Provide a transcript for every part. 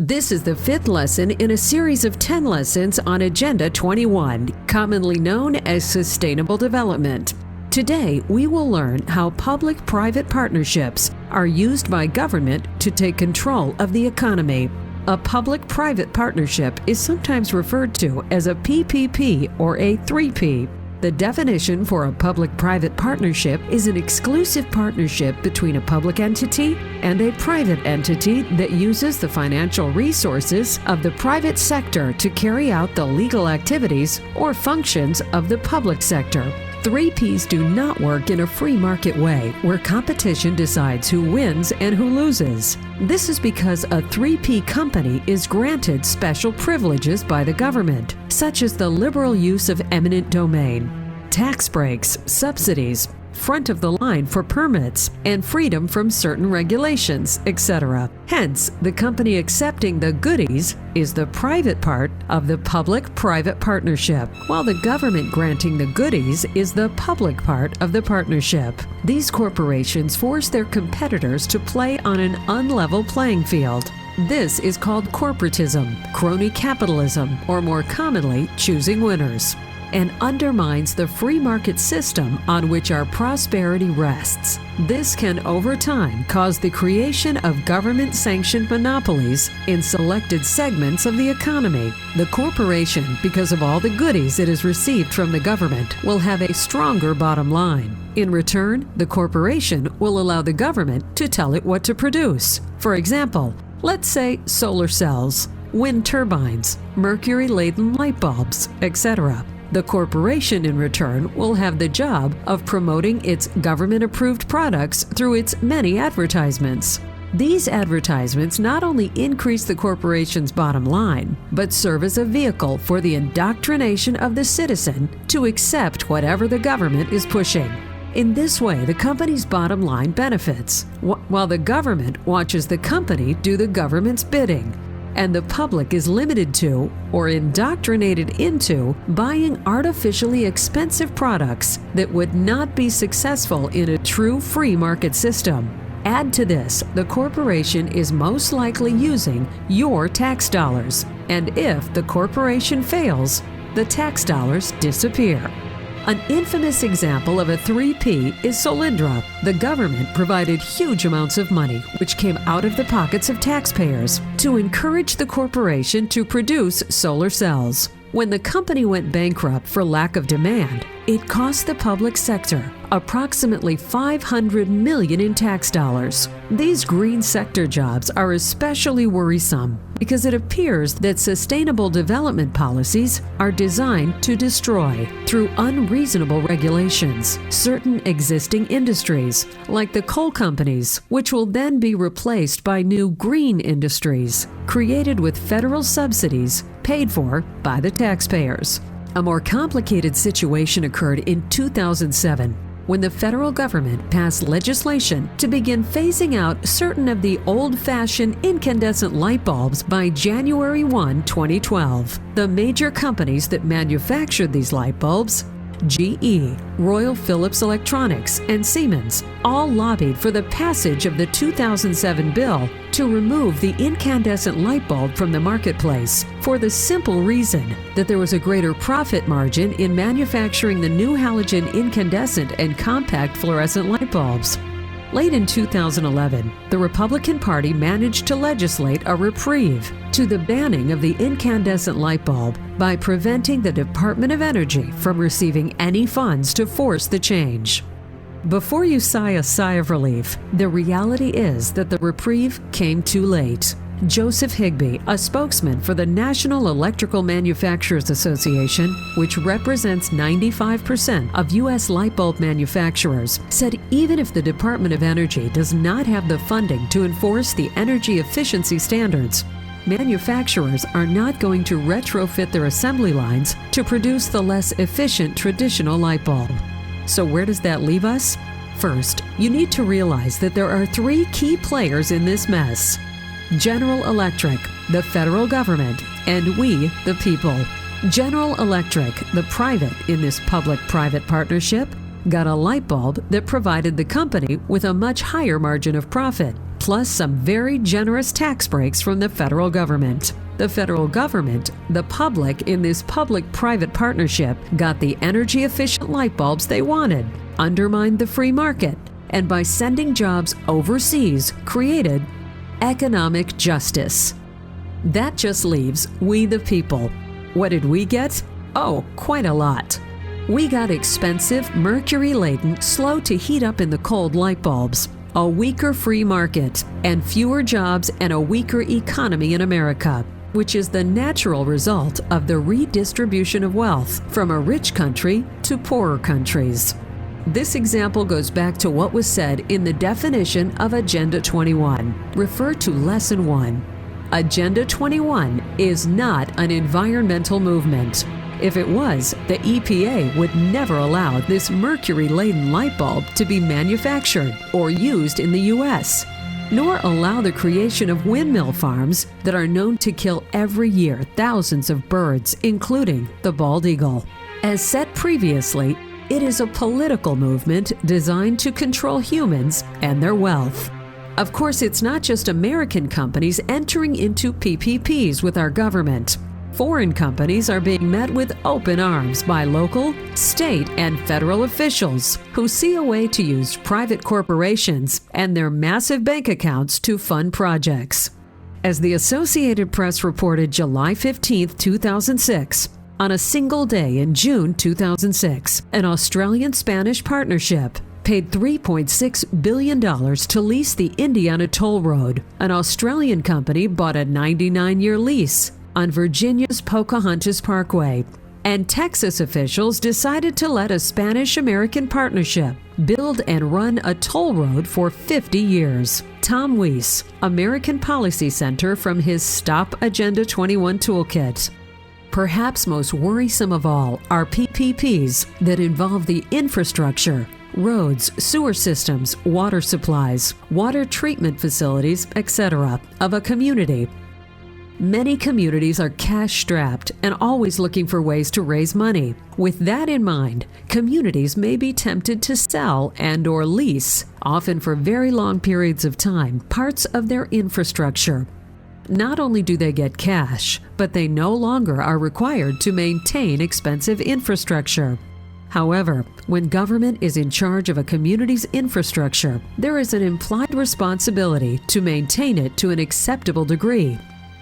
This is the fifth lesson in a series of 10 lessons on Agenda 21, commonly known as Sustainable Development. Today, we will learn how public-private partnerships are used by government to take control of the economy. A public-private partnership is sometimes referred to as a PPP or a 3P. The definition for a public-private partnership is an exclusive partnership between a public entity and a private entity that uses the financial resources of the private sector to carry out the legal activities or functions of the public sector. 3Ps do not work in a free market way where competition decides who wins and who loses. This is because a 3P company is granted special privileges by the government, such as the liberal use of eminent domain, tax breaks, subsidies, front of the line for permits, and freedom from certain regulations, etc. Hence, the company accepting the goodies is the private part of the public-private partnership, while the government granting the goodies is the public part of the partnership. These corporations force their competitors to play on an unlevel playing field. This is called corporatism, crony capitalism, or more commonly, choosing winners, and undermines the free market system on which our prosperity rests. This can over time cause the creation of government-sanctioned monopolies in selected segments of the economy. The corporation, because of all the goodies it has received from the government, will have a stronger bottom line. In return, the corporation will allow the government to tell it what to produce. For example, let's say solar cells, wind turbines, mercury-laden light bulbs, etc. The corporation, in return, will have the job of promoting its government-approved products through its many advertisements. These advertisements not only increase the corporation's bottom line, but serve as a vehicle for the indoctrination of the citizen to accept whatever the government is pushing. In this way, the company's bottom line benefits, while the government watches the company do the government's bidding, and the public is limited to, or indoctrinated into, buying artificially expensive products that would not be successful in a true free market system. Add to this, the corporation is most likely using your tax dollars, and if the corporation fails, the tax dollars disappear. An infamous example of a 3P is Solyndra. The government provided huge amounts of money, which came out of the pockets of taxpayers, to encourage the corporation to produce solar cells. When the company went bankrupt for lack of demand, it cost the public sector approximately $500 million in tax dollars. These green sector jobs are especially worrisome because it appears that sustainable development policies are designed to destroy, through unreasonable regulations, certain existing industries, like the coal companies, which will then be replaced by new green industries, created with federal subsidies paid for by the taxpayers. A more complicated situation occurred in 2007 when the federal government passed legislation to begin phasing out certain of the old-fashioned incandescent light bulbs by January 1, 2012. The major companies that manufactured these light bulbs, GE, Royal Philips Electronics, and Siemens, all lobbied for the passage of the 2007 bill to remove the incandescent light bulb from the marketplace for the simple reason that there was a greater profit margin in manufacturing the new halogen incandescent and compact fluorescent light bulbs. Late in 2011, the Republican Party managed to legislate a reprieve to the banning of the incandescent light bulb by preventing the Department of Energy from receiving any funds to force the change. Before you sigh a sigh of relief, the reality is that the reprieve came too late. Joseph Higby, a spokesman for the National Electrical Manufacturers Association, which represents 95% of U.S. light bulb manufacturers, said even if the Department of Energy does not have the funding to enforce the energy efficiency standards, manufacturers are not going to retrofit their assembly lines to produce the less efficient traditional light bulb. So where does that leave us? First, you need to realize that there are three key players in this mess: General Electric, the federal government, and we, the people. General Electric, the private in this public-private partnership, got a light bulb that provided the company with a much higher margin of profit, plus some very generous tax breaks from the federal government. The federal government, the public in this public-private partnership, got the energy-efficient light bulbs they wanted, undermined the free market, and by sending jobs overseas, created economic justice. That just leaves we the people. What did we get? Oh, quite a lot. We got expensive, mercury-laden, slow to heat up in the cold light bulbs, a weaker free market, and fewer jobs and a weaker economy in America, which is the natural result of the redistribution of wealth from a rich country to poorer countries. This example goes back to what was said in the definition of Agenda 21. Refer to Lesson 1. Agenda 21 is not an environmental movement. If it was, the EPA would never allow this mercury-laden light bulb to be manufactured or used in the U.S., nor allow the creation of windmill farms that are known to kill every year thousands of birds, including the bald eagle. As said previously, it is a political movement designed to control humans and their wealth. Of course, it's not just American companies entering into PPPs with our government. Foreign companies are being met with open arms by local, state, and federal officials who see a way to use private corporations and their massive bank accounts to fund projects. As the Associated Press reported July 15, 2006, on a single day in June 2006, an Australian-Spanish partnership paid $3.6 billion to lease the Indiana Toll Road. An Australian company bought a 99-year lease on Virginia's Pocahontas Parkway. And Texas officials decided to let a Spanish-American partnership build and run a toll road for 50 years. Tom Weiss, American Policy Center, from his Stop Agenda 21 toolkit. Perhaps most worrisome of all are PPPs that involve the infrastructure, roads, sewer systems, water supplies, water treatment facilities, etc., of a community. Many communities are cash-strapped and always looking for ways to raise money. With that in mind, communities may be tempted to sell and/or lease, often for very long periods of time, parts of their infrastructure. Not only do they get cash, but they no longer are required to maintain expensive infrastructure. However, when government is in charge of a community's infrastructure, there is an implied responsibility to maintain it to an acceptable degree,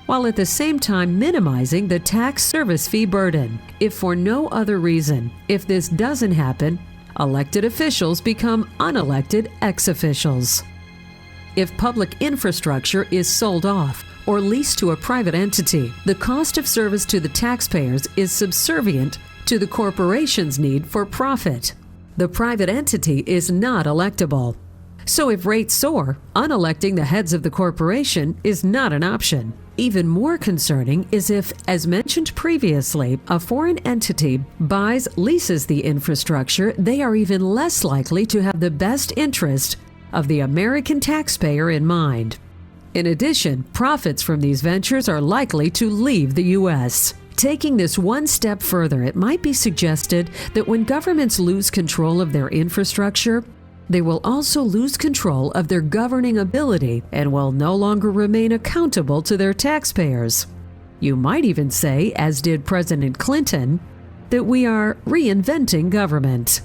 while at the same time minimizing the tax service fee burden. If for no other reason, if this doesn't happen, elected officials become unelected ex-officials. If public infrastructure is sold off or leased to a private entity, the cost of service to the taxpayers is subservient to the corporation's need for profit. The private entity is not electable. So if rates soar, unelecting the heads of the corporation is not an option. Even more concerning is if, as mentioned previously, a foreign entity leases the infrastructure, they are even less likely to have the best interest of the American taxpayer in mind. In addition, profits from these ventures are likely to leave the U.S. Taking this one step further, it might be suggested that when governments lose control of their infrastructure, they will also lose control of their governing ability and will no longer remain accountable to their taxpayers. You might even say, as did President Clinton, that we are reinventing government.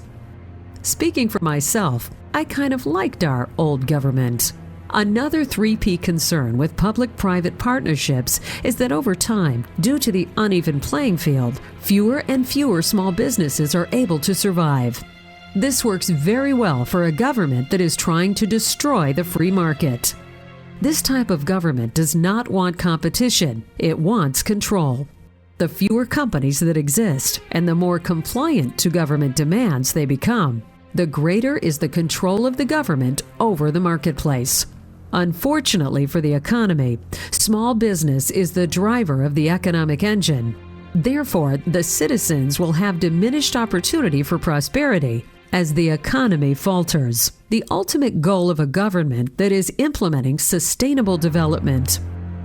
Speaking for myself, I kind of liked our old government. Another 3P concern with public-private partnerships is that over time, due to the uneven playing field, fewer and fewer small businesses are able to survive. This works very well for a government that is trying to destroy the free market. This type of government does not want competition, it wants control. The fewer companies that exist and the more compliant to government demands they become, the greater is the control of the government over the marketplace. Unfortunately for the economy, small business is the driver of the economic engine. Therefore, the citizens will have diminished opportunity for prosperity as the economy falters. The ultimate goal of a government that is implementing sustainable development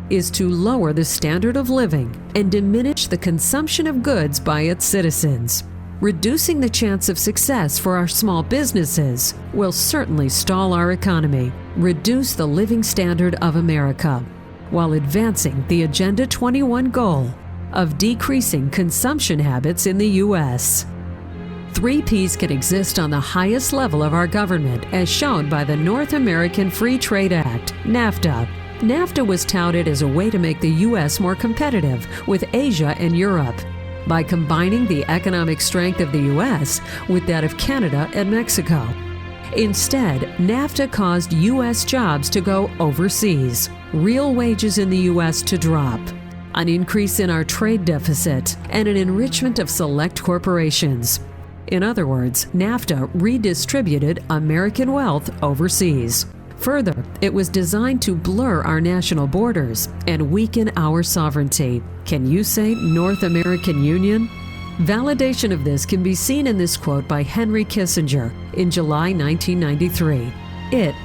is to lower the standard of living and diminish the consumption of goods by its citizens. Reducing the chance of success for our small businesses will certainly stall our economy, reduce the living standard of America, while advancing the Agenda 21 goal of decreasing consumption habits in the U.S. 3 Ps can exist on the highest level of our government, as shown by the North American Free Trade Act, NAFTA. NAFTA was touted as a way to make the U.S. more competitive with Asia and Europe by combining the economic strength of the U.S. with that of Canada and Mexico. Instead, NAFTA caused U.S. jobs to go overseas, real wages in the U.S. to drop, an increase in our trade deficit, and an enrichment of select corporations. In other words, NAFTA redistributed American wealth overseas. Further, it was designed to blur our national borders and weaken our sovereignty. Can you say North American Union? Validation of this can be seen in this quote by Henry Kissinger in July 1993.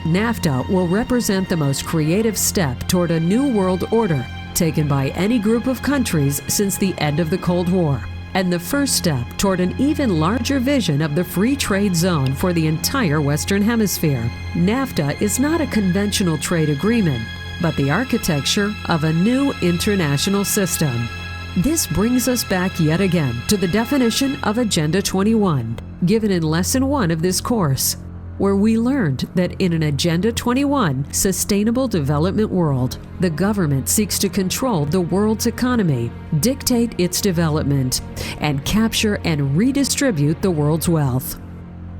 NAFTA, will represent the most creative step toward a new world order taken by any group of countries since the end of the Cold War, and the first step toward an even larger vision of the free trade zone for the entire Western Hemisphere. NAFTA is not a conventional trade agreement, but the architecture of a new international system. This brings us back yet again to the definition of Agenda 21, given in Lesson 1 of this course, where we learned that in an Agenda 21 sustainable development world, the government seeks to control the world's economy, dictate its development, and capture and redistribute the world's wealth.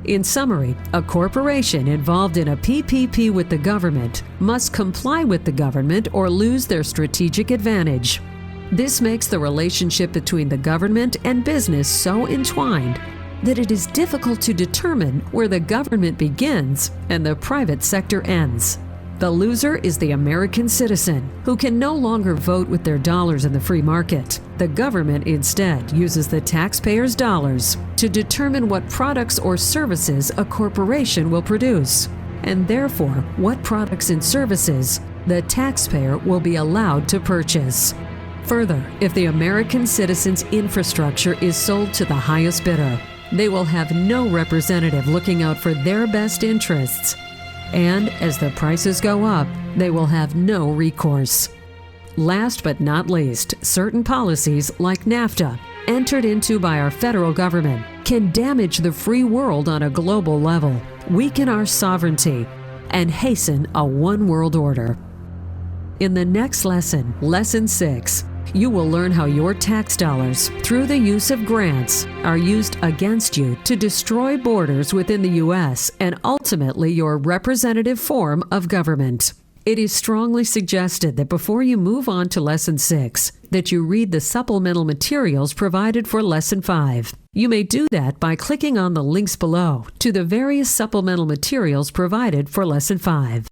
In summary, a corporation involved in a PPP with the government must comply with the government or lose their strategic advantage. This makes the relationship between the government and business so entwined that it is difficult to determine where the government begins and the private sector ends. The loser is the American citizen, who can no longer vote with their dollars in the free market. The government instead uses the taxpayers' dollars to determine what products or services a corporation will produce, and therefore what products and services the taxpayer will be allowed to purchase. Further, if the American citizen's infrastructure is sold to the highest bidder, they will have no representative looking out for their best interests. And as the prices go up, they will have no recourse. Last but not least, certain policies like NAFTA, entered into by our federal government, can damage the free world on a global level, weaken our sovereignty, and hasten a one world order. In the next lesson, Lesson 6, you will learn how your tax dollars, through the use of grants, are used against you to destroy borders within the U.S. and ultimately your representative form of government. It is strongly suggested that before you move on to Lesson 6, that you read the supplemental materials provided for Lesson 5. You may do that by clicking on the links below to the various supplemental materials provided for Lesson 5.